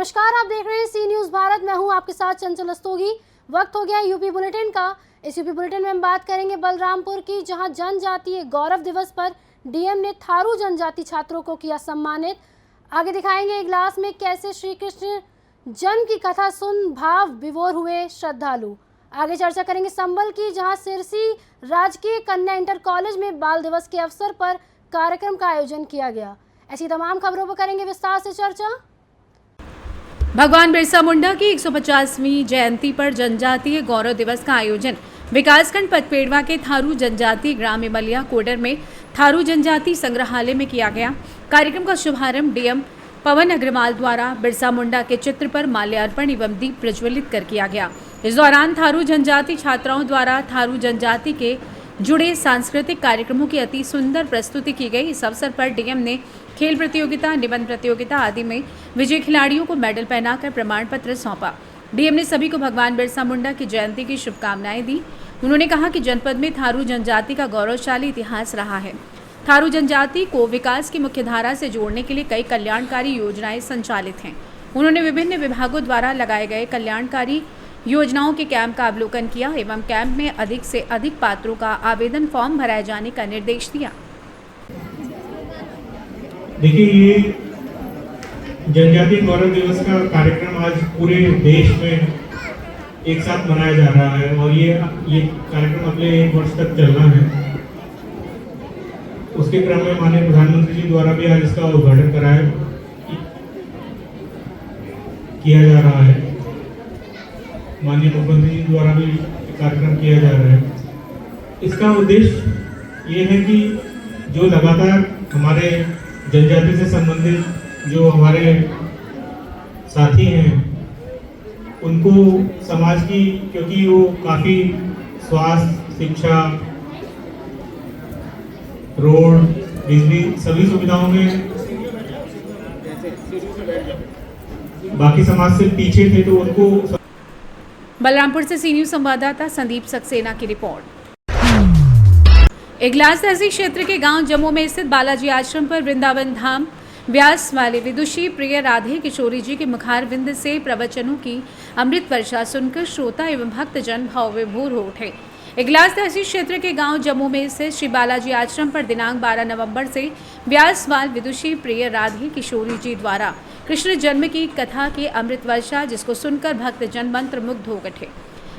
नमस्कार, आप देख रहे हैं सी न्यूज़ भारत। मैं हूं आपके साथ चंचल रस्तोगी। वक्त हो गया यूपी बुलेटिन का। इस यूपी बुलेटिन में हम बात करेंगे बलरामपुर की, जहां जनजातीय गौरव दिवस पर डीएम ने थारू जनजाति छात्रों को किया सम्मानित। आगे दिखाएंगे इगलास में कैसे श्री कृष्ण जन्म की कथा सुन भाव विभोर हुए श्रद्धालु। आगे चर्चा करेंगे संबल की, जहां सिरसी राजकीय कन्या इंटर कॉलेज में बाल दिवस के अवसर पर कार्यक्रम का आयोजन किया गया। ऐसी तमाम खबरों पर करेंगे विस्तार से चर्चा। भगवान बिरसा मुंडा की 150वीं जयंती पर जनजातीय गौरव दिवस का आयोजन विकासखंड पचपेड़वा के थारू जनजाति ग्राम इमलिया कोडर में थारू जनजाति संग्रहालय में किया गया। कार्यक्रम का शुभारंभ डीएम पवन अग्रवाल द्वारा बिरसा मुंडा के चित्र पर माल्यार्पण एवं दीप प्रज्वलित कर किया गया। इस दौरान थारू जनजाति छात्राओं द्वारा थारू जनजाति के जुड़े सांस्कृतिक कार्यक्रमों की अति सुंदर प्रस्तुति की गई। इस अवसर पर डीएम ने खेल प्रतियोगिता, निबंध प्रतियोगिता आदि में विजयी खिलाड़ियों को मेडल पहनाकर प्रमाण पत्र सौंपा। डीएम ने सभी को भगवान बिरसा मुंडा की जयंती की शुभकामनाएं दी। उन्होंने कहा कि जनपद में थारू जनजाति का गौरवशाली इतिहास रहा है। थारू जनजाति को विकास की मुख्य धारा से जोड़ने के लिए कई कल्याणकारी योजनाएं संचालित हैं। उन्होंने विभिन्न विभागों द्वारा लगाए गए कल्याणकारी योजनाओं के कैंप का अवलोकन किया एवं कैंप में अधिक से अधिक पात्रों का आवेदन फॉर्म भराए जाने का निर्देश दिया। देखिए, ये जनजातीय गौरव दिवस का कार्यक्रम आज पूरे देश में एक साथ मनाया जा रहा है और ये कार्यक्रम अगले 1 वर्ष तक चलना है। उसके क्रम में माननीय प्रधानमंत्री जी द्वारा भी आज इसका उद्घाटन किया जा रहा है। माननीय मुख्यमंत्री जी द्वारा भी कार्यक्रम किया जा रहा है। इसका उद्देश्य ये है कि जो लगातार हमारे जनजाति से संबंधित जो हमारे साथी हैं उनको समाज की, क्योंकि वो काफ़ी स्वास्थ्य, शिक्षा, रोड, बिजली सभी सुविधाओं में बाकी समाज से पीछे थे, तो उनको। बलरामपुर से सी न्यूज़ संवाददाता संदीप सक्सेना की रिपोर्ट। इगलास तहसील क्षेत्र के गांव जम्मू में स्थित बालाजी आश्रम पर वृंदावन धाम व्यास वाले विदुषी प्रिय राधे किशोरी जी के मुखार विंद से प्रवचनों की अमृत वर्षा सुनकर श्रोता एवं भक्तजन भाव विभोर हो उठे। इगलास तहसील क्षेत्र के गांव जम्मू में स्थित श्री बालाजी आश्रम पर दिनांक 12 नवंबर से व्यासवाल विदुषी प्रिय राधे किशोरी जी द्वारा कृष्ण जन्म की कथा की अमृत वर्षा, जिसको सुनकर भक्तजन मंत्र मुग्ध हो उठे।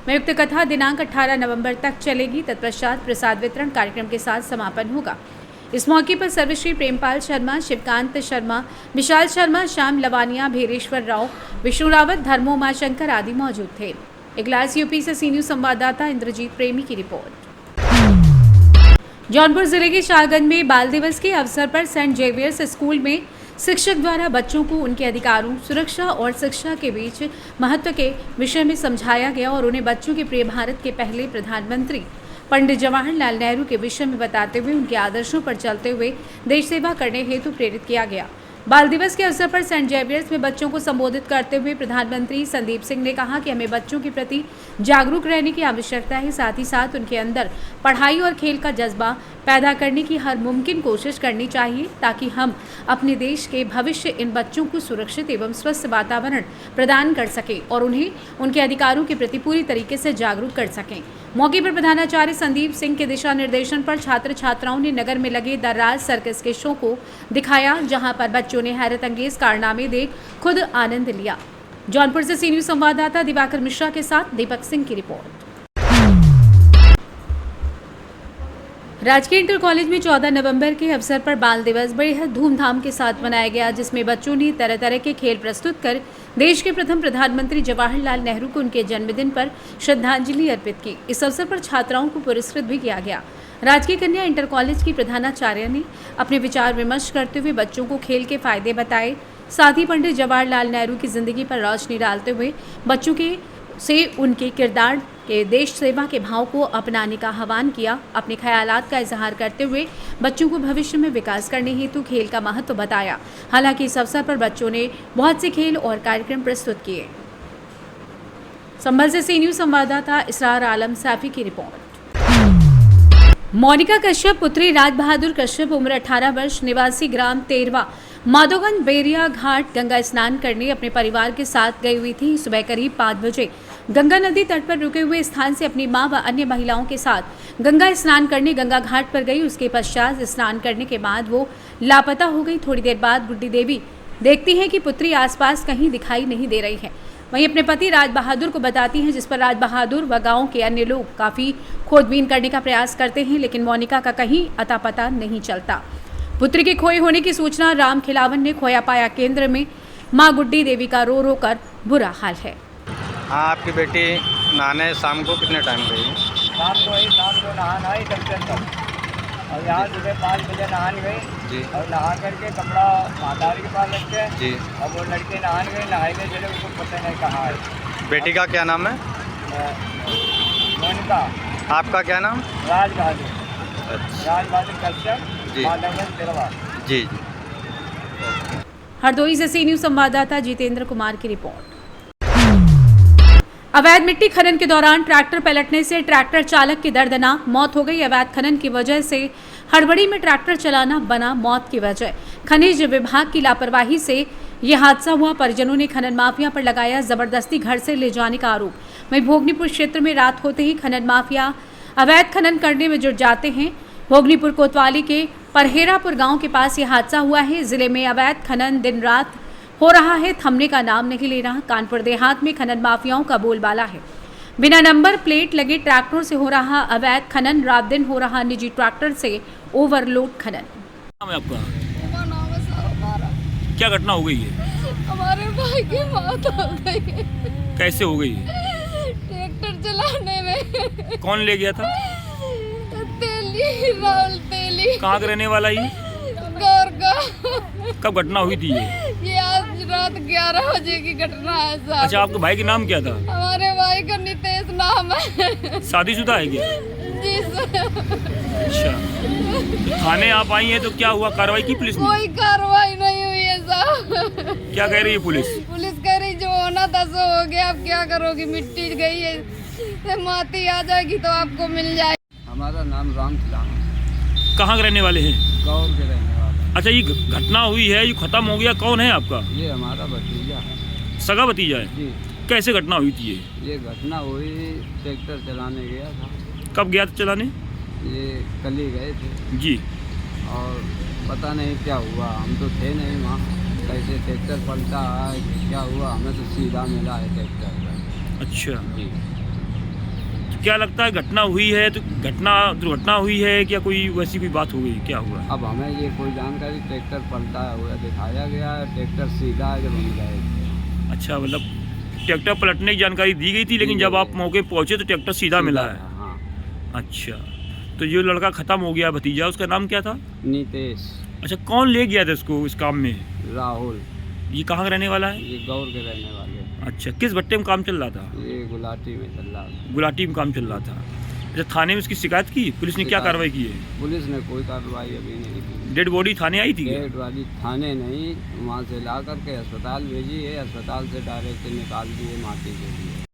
संयुक्त कथा दिनांक 18 नवंबर तक चलेगी। तत्पश्चात प्रसाद वितरण कार्यक्रम के साथ समापन होगा। इस मौके पर सर्वश्री प्रेमपाल शर्मा, शिवकांत शर्मा, विशाल शर्मा, श्याम लवानिया, भीरेश्वर राव, विष्णु रावत, धर्मो उमाशंकर आदि मौजूद थे। इगलास यूपी से सी न्यूज़ संवाददाता इंद्रजीत प्रेमी की रिपोर्ट। जौनपुर जिले के शाहगंज में बाल दिवस के अवसर पर सेंट जेवियर्स स्कूल में शिक्षक द्वारा बच्चों को उनके अधिकारों, सुरक्षा और शिक्षा के बीच महत्व के विषय में समझाया गया और उन्हें बच्चों के प्रिय भारत के पहले प्रधानमंत्री पंडित जवाहरलाल नेहरू के विषय में बताते हुए उनके आदर्शों पर चलते हुए देश सेवा करने हेतु प्रेरित किया गया। बाल दिवस के अवसर पर सेंट जेवियर्स में बच्चों को संबोधित करते हुए प्रधानमंत्री संदीप सिंह ने कहा कि हमें बच्चों के प्रति जागरूक रहने की आवश्यकता है। साथ ही साथ उनके अंदर पढ़ाई और खेल का जज्बा पैदा करने की हर मुमकिन कोशिश करनी चाहिए, ताकि हम अपने देश के भविष्य इन बच्चों को सुरक्षित एवं स्वस्थ वातावरण प्रदान कर सकें और उन्हें उनके अधिकारों के प्रति पूरी तरीके से जागरूक कर सकें। मौके पर प्रधानाचार्य संदीप सिंह के दिशा निर्देशन पर छात्र छात्राओं ने नगर में लगे द राज सर्कस के शो को दिखाया, जहां पर बच्चों ने हैरत अंगेज कारनामे देख खुद आनंद लिया। जौनपुर से सी न्यूज़ संवाददाता दिवाकर मिश्रा के साथ दीपक सिंह की रिपोर्ट। राजकीय इंटर कॉलेज में 14 नवंबर के अवसर पर बाल दिवस बेहद धूमधाम के साथ मनाया गया, जिसमें बच्चों ने तरह तरह के खेल प्रस्तुत कर देश के प्रथम प्रधानमंत्री जवाहरलाल नेहरू को उनके जन्मदिन पर श्रद्धांजलि अर्पित की। इस अवसर पर छात्राओं को पुरस्कृत भी किया गया। राजकीय कन्या इंटर कॉलेज की प्रधानाचार्य ने अपने विचार विमर्श करते हुए बच्चों को खेल के फायदे बताए। साथ ही पंडित जवाहरलाल नेहरू की जिंदगी पर रोशनी डालते हुए बच्चों से उनके किरदार के देश सेवा के भाव को अपनाने का आह्वान किया। अपने ख्यालात का इजहार करते हुए बच्चों को भविष्य में विकास करने हेतु खेल का महत्व बताया। हालांकि इस अवसर पर बच्चों ने बहुत से खेल और कार्यक्रम प्रस्तुत किए। संभल से सी न्यूज़ संवाददाता इसरार आलम सैफी की रिपोर्ट। मोनिका कश्यप पुत्री राज बहादुर कश्यप उम्र 18 वर्ष, निवासी ग्राम तेरवा, माधोगंज बेरिया घाट गंगा स्नान करने अपने परिवार के साथ गई हुई थी। सुबह करीब 5 बजे गंगा नदी तट पर रुके हुए स्थान से अपनी मां व अन्य महिलाओं के साथ गंगा स्नान करने गंगा घाट पर गई। उसके पश्चात स्नान करने के बाद वो लापता हो गई। थोड़ी देर बाद गुड्डी देवी देखती हैं कि पुत्री आसपास कहीं दिखाई नहीं दे रही है। वहीं अपने पति राज बहादुर को बताती हैं, जिस पर राज बहादुर व गांव के अन्य लोग काफ़ी खोजबीन करने का प्रयास करते हैं, लेकिन मोनिका का कहीं अता पता नहीं चलता। पुत्री के खोए होने की सूचना राम खिलावन ने खोया पाया केंद्र में मां गुड्डी देवी का रो रो कर बुरा हाल है। हाँ, आपकी बेटी नहाने शाम को कितने टाइम गई? शाम को नहाना आई तक और यहाँ सुबह 5 बजे नहान गई जी। और नहा करके कपड़ा मातारी के पास रखते हैं जी। और वो लड़के नहान गए, नहाने चले, उसको पता नहीं कहाँ है। बेटी का क्या नाम है? मोनिका। आपका क्या नाम? राज बहादुर। अच्छा। राज बहादुर कश्यप, जी। माधवगंज तिरवा। जी जी। हरदोई से सी न्यूज संवाददाता जितेंद्र कुमार की रिपोर्ट। अवैध मिट्टी खनन के दौरान ट्रैक्टर पलटने से ट्रैक्टर चालक की दर्दनाक मौत हो गई। अवैध खनन की वजह से हड़बड़ी में ट्रैक्टर चलाना बना मौत की वजह। खनिज विभाग की लापरवाही से यह हादसा हुआ। परिजनों ने खनन माफिया पर लगाया जबरदस्ती घर से ले जाने का आरोप। वहीं भोगनीपुर क्षेत्र में रात होते ही खनन माफिया अवैध खनन करने में जुट जाते हैं। भोगनीपुर कोतवाली के परहेरापुर गांव के पास यह हादसा हुआ है। जिले में अवैध खनन दिन रात हो रहा है, थमने का नाम नहीं ले रहा। कानपुर देहात में खनन माफियाओं का बोलबाला है। बिना नंबर प्लेट लगे ट्रैक्टरों से हो रहा अवैध खनन, रात दिन हो रहा निजी ट्रैक्टर से ओवरलोड खनन। नाम है आपका? नाम है सर हमारा। क्या घटना हो गई है? हमारे भाई की मौत हो गई है। कैसे हो गई है? ट्रैक्टर चलाने में। कौन ले गया था? तेली, राहुल तेली। कहाँ का रहने वाला ये? गौर का। कब घटना हुई थी ये? ये आज रात 11 बजे की घटना है साहब। अच्छा, आपके भाई का नाम क्या था? हमारे भाई का नितेश नाम है। शादीशुदा है क्या? जी सर। अच्छा, तो थाने आप आई हैं तो क्या हुआ? कार्रवाई की पुलिस ने? कोई कार्रवाई नहीं हुई है साहब। क्या कह रही है पुलिस? पुलिस कह रही जो होना था सो हो गया, अब क्या करोगी, मिट्टी गई है, माटी आ जाएगी तो आपको मिल जाएगी। हमारा नाम राम खिलावन, कहाँ के रहने वाले हैं? गाँव के रहने वाला। अच्छा, ये घटना हुई है, ये खत्म हो गया, कौन है आपका? ये हमारा भतीजा है। सगा भतीजा है? जी। कैसे घटना हुई थी ये घटना हुई, ट्रैक्टर चलाने गया था। कब गया था चलाने? ये कल ही गए थे जी। और पता नहीं क्या हुआ, हम तो थे नहीं वहाँ। कैसे ट्रैक्टर पलटा है, क्या हुआ, हमें तो सीधा मिला है ट्रैक्टर। अच्छा, जी। तो क्या लगता है घटना हुई है तो दुर्घटना हुई है क्या? कोई वैसी कोई बात हो गई, क्या हुआ? अब हमें ये कोई जानकारी, ट्रैक्टर पलटा हुआ दिखाया गया है, ट्रैक्टर सीधा है जब हम गए थे। अच्छा, मतलब ट्रैक्टर पलटने की जानकारी दी गई थी, लेकिन जब आप मौके पहुंचे तो ट्रैक्टर सीधा मिला है। हाँ। अच्छा, तो जो लड़का खत्म हो गया भतीजा, उसका नाम क्या था? नीतेश। अच्छा, कौन ले गया था इसको इस काम में? राहुल। ये कहाँ का रहने वाला है? ये गौर के रहने वाले। अच्छा, किस भट्टे में काम चल रहा था? ये गुलाटी में चल रहा था। गुलाटी में काम चल रहा था। अच्छा, थाने में उसकी शिकायत की? पुलिस ने क्या कार्रवाई की है? पुलिस ने कोई कार्रवाई अभी नहीं की। डेड बॉडी थाने आई थी क्या? डेड वाली थाने नहीं, वहाँ से ला करके अस्पताल भेजी है, अस्पताल से डायरेक्ट निकाल दिए माटी के लिए।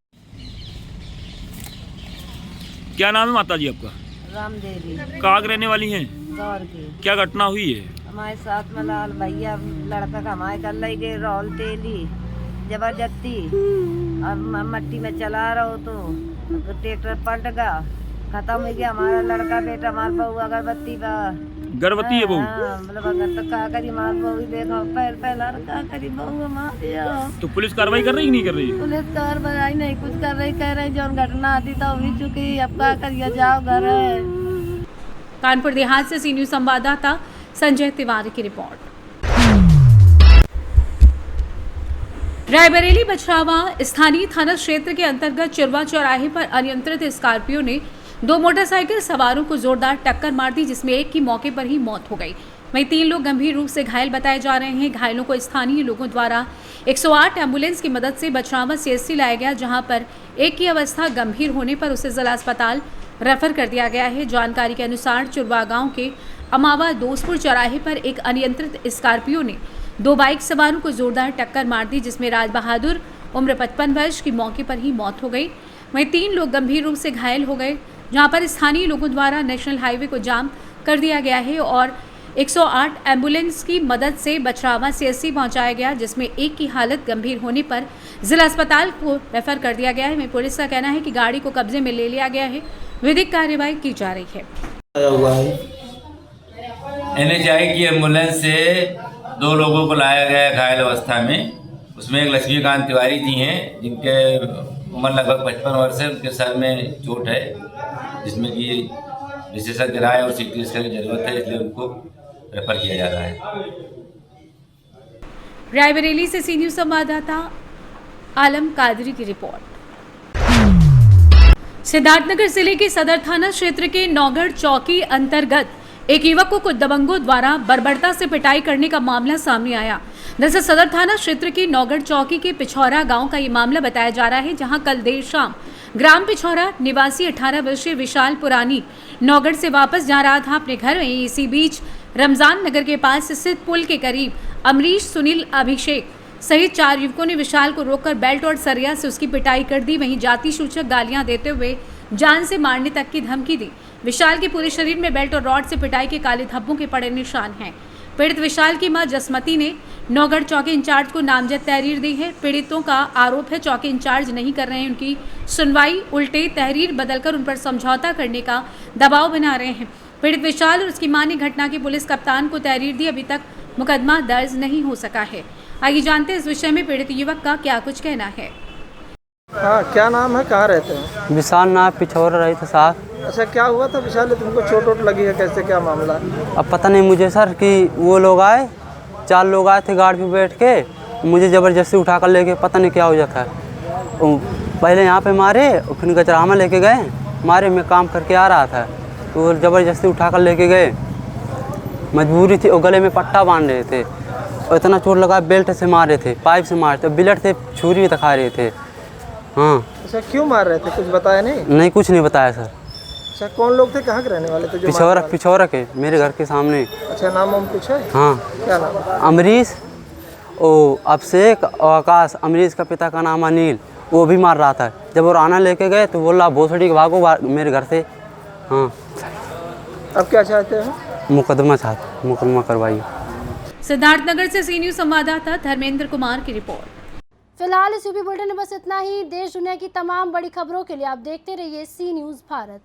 क्या नाम है माता जी आपका? राम देवी। कहाँ के रहने वाली हैं? गौर की। क्या घटना हुई है? हमारे साथ में लाल भैया लड़का कमाए कर लाई गए, राहुल तेली जबरदस्ती और मट्टी में चला रहा हो तो ट्रैक्टर पलट गया, खत्म हो गया हमारा लड़का बेटा। हमार बहू अगरबत्ती का गर्भवती है बहू? मतलब अगर तो का करी मार बहू देखो पहला का करी बहू मार दिया। तो पुलिस कार्रवाई कर रही कि नहीं कर रही? पुलिस कार्रवाई नहीं कुछ कर रही, कह रही जो घटना आती तो हुई चुकी, अब क्या करिए, जाओ घर। कानपुर देहात से सी न्यूज संवाददाता संजय तिवारी की रिपोर्ट। रायबरेली बछरावा स्थानीय थाना क्षेत्र के अंतर्गत चिरवा चौराहे पर अनियंत्रित स्कॉर्पियो ने 2 मोटरसाइकिल सवारों को जोरदार टक्कर मार दी, जिसमें एक की मौके पर ही मौत हो गई। वहीं 3 लोग गंभीर रूप से घायल बताए जा रहे हैं। घायलों को स्थानीय लोगों द्वारा 108 एम्बुलेंस की मदद से बछरावा CHC लाया गया, जहां पर एक की अवस्था गंभीर होने पर उसे जिला अस्पताल रेफर कर दिया गया है। जानकारी के अनुसार चुरवा गांव के अमावा दोस्तपुर चौराहे पर एक अनियंत्रित स्कॉर्पियो ने 2 बाइक सवारों को जोरदार टक्कर मार दी, जिसमें राज बहादुर उम्र 55 वर्ष की मौके पर ही मौत हो गई। वहीं 3 लोग गंभीर रूप से घायल हो गए, जहां पर स्थानीय लोगों द्वारा नेशनल हाईवे को जाम कर दिया गया है और 108 एम्बुलेंस की मदद से बछरावा सीएससी पहुंचाया गया, जिसमें एक की हालत गंभीर होने पर जिला अस्पताल को रेफर कर दिया गया है। वहीं पुलिस का कहना है कि गाड़ी को कब्जे में ले लिया गया है, विधिक कार्यवाही की जा रही है। NHI की एम्बुलेंस से 2 लोगों को लाया गया घायल अवस्था में। उसमें एक लक्ष्मीकांत तिवारी जी हैं, जिनके उम्र लगभग 55 वर्ष है। उनके सर में चोट है, जिसमें कि विशेषज्ञ राय और CT स्कैन की जरूरत है, इसलिए उनको रेफर किया जा रहा है। रायबरेली से सी न्यूज संवाददाता आलम कादरी की रिपोर्ट। सिद्धार्थनगर जिले के सदर थाना क्षेत्र के नौगढ़ चौकी अंतर्गत एक युवक को कुछ दबंगों द्वारा बर्बरता से पिटाई करने का मामला सामने आया। दरअसल सदर थाना क्षेत्र की नौगढ़ चौकी के पिछौरा गांव का ये मामला बताया जा रहा है, जहां कल देर शाम ग्राम पिछौरा निवासी 18 वर्षीय विशाल पुरानी नौगढ़ से वापस जा रहा था अपने घर में। इसी बीच रमजान नगर के पास स्थित पुल के करीब अमरीश, सुनील, अभिषेक सहित 4 युवकों ने विशाल को रोककर बेल्ट और सरिया से उसकी पिटाई कर दी। वहीं जाति सूचक गालियां देते हुए जान से मारने तक की धमकी दी। विशाल के पूरे शरीर में बेल्ट और रॉड से पिटाई के काले धब्बों के पड़े निशान हैं। पीड़ित विशाल की मां जसमती ने नौगढ़ चौकी इंचार्ज को नामजद तहरीर दी है। पीड़ितों का आरोप है चौकी इंचार्ज नहीं कर रहे हैं उनकी सुनवाई, उल्टे तहरीर बदलकर उन पर समझौता करने का दबाव बना रहे हैं। पीड़ित विशाल और उसकी मां ने घटना की पुलिस कप्तान को तहरीर दी। अभी तक मुकदमा दर्ज नहीं हो सका है। आइए जानते हैं इस विषय में पीड़ित युवक का क्या कुछ कहना है। हाँ, क्या नाम है, कहाँ रहते हैं? विशाल नाम पिछौरा रही था साहब। अच्छा, क्या हुआ था विशाल, तुमको चोट वोट लगी है, कैसे क्या मामला है? अब पता नहीं मुझे सर कि वो लोग आए, 4 लोग आए थे गाड़ी पे बैठ के, मुझे ज़बरदस्ती उठा कर लेके पता नहीं क्या हो जाता है। पहले यहाँ पे मारे और फिर गजरामा लेके गए, मारे। मैं काम करके आ रहा था तो ज़बरदस्ती उठा कर लेके गए, मजबूरी थी। और गले में पट्टा बांध रहे थे और इतना चोट लगा, बेल्ट से मारे थे, पाइप से मारे थे, बिलट से छुरी भी दिखा रहे थे। हाँ। अच्छा, क्यों मार रहे थे, कुछ बताया नहीं? नहीं, कुछ नहीं बताया सर। अच्छा, कौन लोग थे, कहाँ के रहने वाले थे? पिछौरा के, मेरे घर के सामने। अच्छा, नाम कुछ है? हाँ। क्या नाम? अमरीश और अभिषेक और आकाश। अमरीश का पिता का नाम अनिल, वो भी मार रहा था। जब वो राना लेके गए तो बोल रहा भोसड़ी के भागो मेरे घर से। हाँ। अब क्या चाहते हैं? मुकदमा करवाइए। सिद्धार्थनगर से सी न्यूज संवाददाता धर्मेंद्र कुमार की रिपोर्ट। फिलहाल इस यूपी बुलेटिन में बस इतना ही। देश दुनिया की तमाम बड़ी खबरों के लिए आप देखते रहिए सी न्यूज भारत।